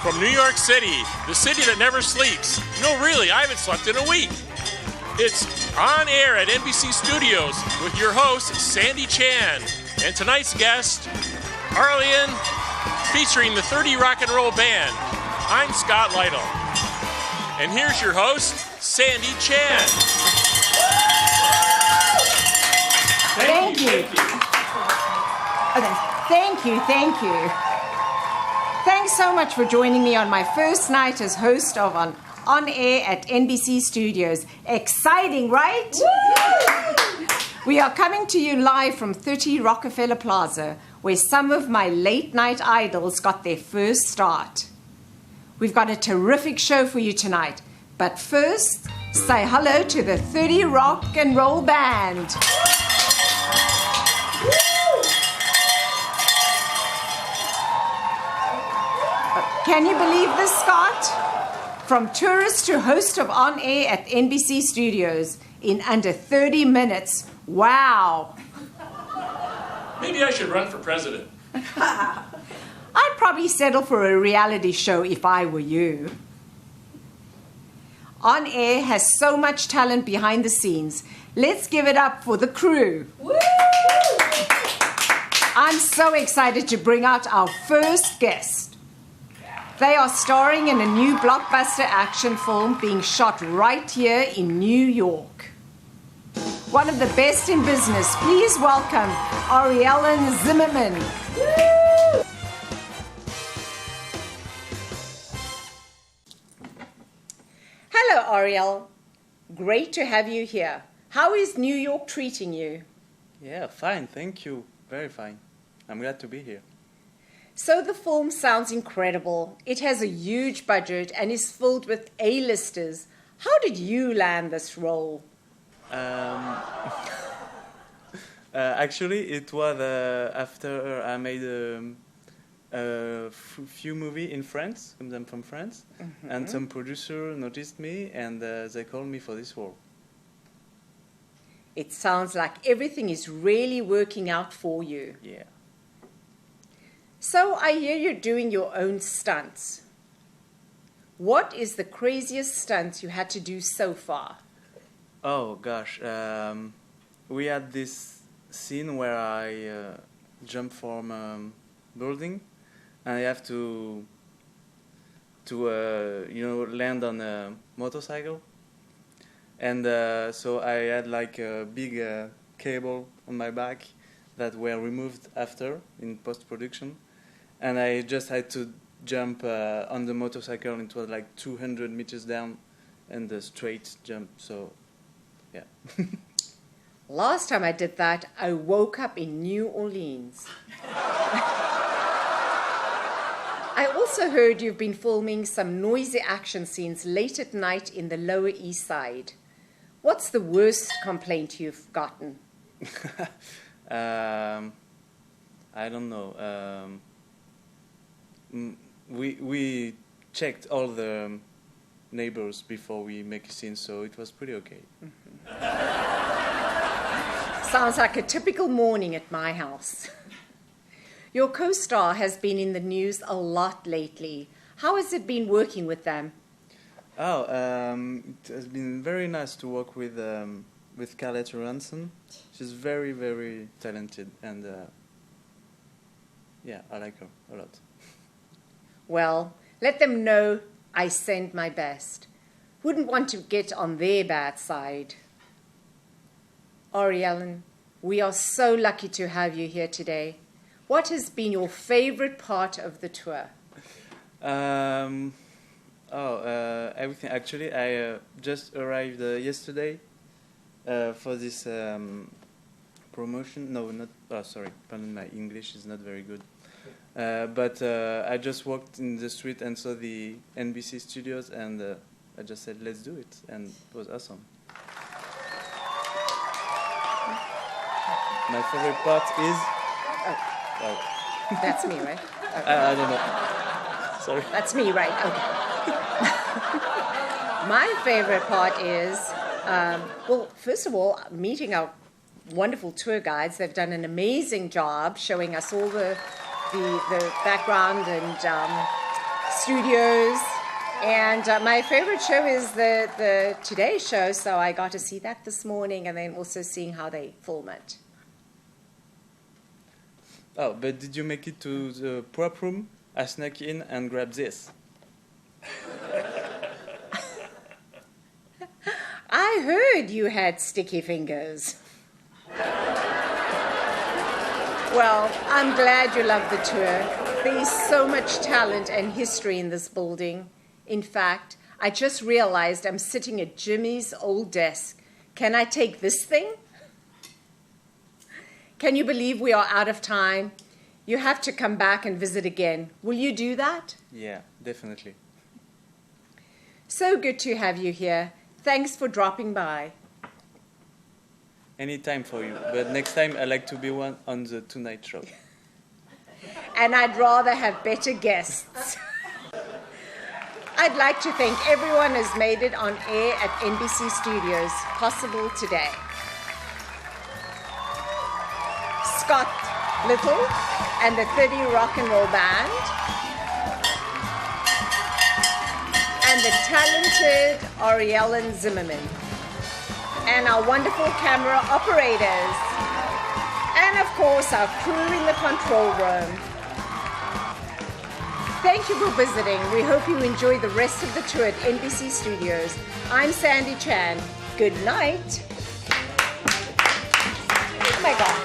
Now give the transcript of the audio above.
From New York City, the city that never sleeps. No, really, I haven't slept in a week. It's On Air at NBC Studios with your host, Sandy Chan. And tonight's guest, Arlian, featuring the 30 Rock and Roll Band. I'm Scott Lytle. And here's your host, Sandy Chan. Thank you. Thank you. Thanks so much for joining me on my first night as host of On Air at NBC Studios. Exciting, right? Woo! We are coming to you live from 30 Rockefeller Plaza, where some of my late-night idols got their first start. We've got a terrific show for you tonight, but first, say hello to the 30 Rock and Roll Band. Can you believe this, Scott? From tourist to host of On Air at NBC Studios in under 30 minutes. Wow. Maybe I should run for president. I'd probably settle for a reality show if I were you. On Air has so much talent behind the scenes. Let's give it up for the crew. Woo! I'm so excited to bring out our first guest. They are starring in a new blockbuster action film being shot right here in New York. One of the best in business. Please welcome Arielle Zimmerman. Woo! Hello, Arielle. Great to have you here. How is New York treating you? Yeah, fine, thank you. Very fine. I'm glad to be here. So the film sounds incredible. It has a huge budget and is filled with A-listers. How did you land this role? Actually, it was after I made a few movies in France, I'm from France, and some producer noticed me and they called me for this role. It sounds like everything is really working out for you. Yeah. So I hear you're doing your own stunts. What is the craziest stunts you had to do so far? Oh gosh, we had this scene where I jump from a building, and I have to land on a motorcycle, and so I had like a big cable on my back that were removed after in post-production. And I just had to jump on the motorcycle. It was like 200 meters down and a straight jump. So, yeah. Last time I did that, I woke up in New Orleans. I also heard you've been filming some noisy action scenes late at night in the Lower East Side. What's the worst complaint you've gotten? I don't know. We checked all the neighbors before we make a scene, so it was pretty okay. Sounds like a typical morning at my house. Your co-star has been in the news a lot lately. How has it been working with them? Oh, it has been very nice to work with Scarlett Johansson. She's very, very talented, and yeah, I like her a lot. Well, let them know I sent my best. Wouldn't want to get on their bad side. Arielle, we are so lucky to have you here today. What has been your favorite part of the tour? Everything. Actually, I just arrived yesterday for this promotion. No, not. Oh, sorry. Pardon, my English is not very good. But I just walked in the street and saw the NBC Studios, and I just said, let's do it. And it was awesome. My favorite part is... Oh. That's me, right? Okay. I don't know. Sorry. That's me, right? Okay. My favorite part is, well, first of all, meeting our wonderful tour guides. They've done an amazing job showing us all the background and Studios. And my favorite show is the Today Show, so I got to see that this morning and then also seeing how they film it. Oh, but did you make it to the prop room? I snuck in and grabbed this. I heard you had sticky fingers. Well, I'm glad you love the tour. There's so much talent and history in this building. In fact, I just realized I'm sitting at Jimmy's old desk. Can I take this thing? Can you believe we are out of time? You have to come back and visit again. Will you do that? Yeah, definitely. So good to have you here. Thanks for dropping by. Anytime for you, but next time I like to be one on the Tonight Show. And I'd rather have better guests. I'd like to thank everyone who's made it on air at NBC Studios possible today. Scott Little and the 30 Rock and Roll Band, and the talented Ariellen Zimmerman, and our wonderful camera operators, and of course our crew in the control room. Thank you for visiting. We hope you enjoy the rest of the tour at NBC Studios. I'm Sandy Chan. Good night. Oh my God.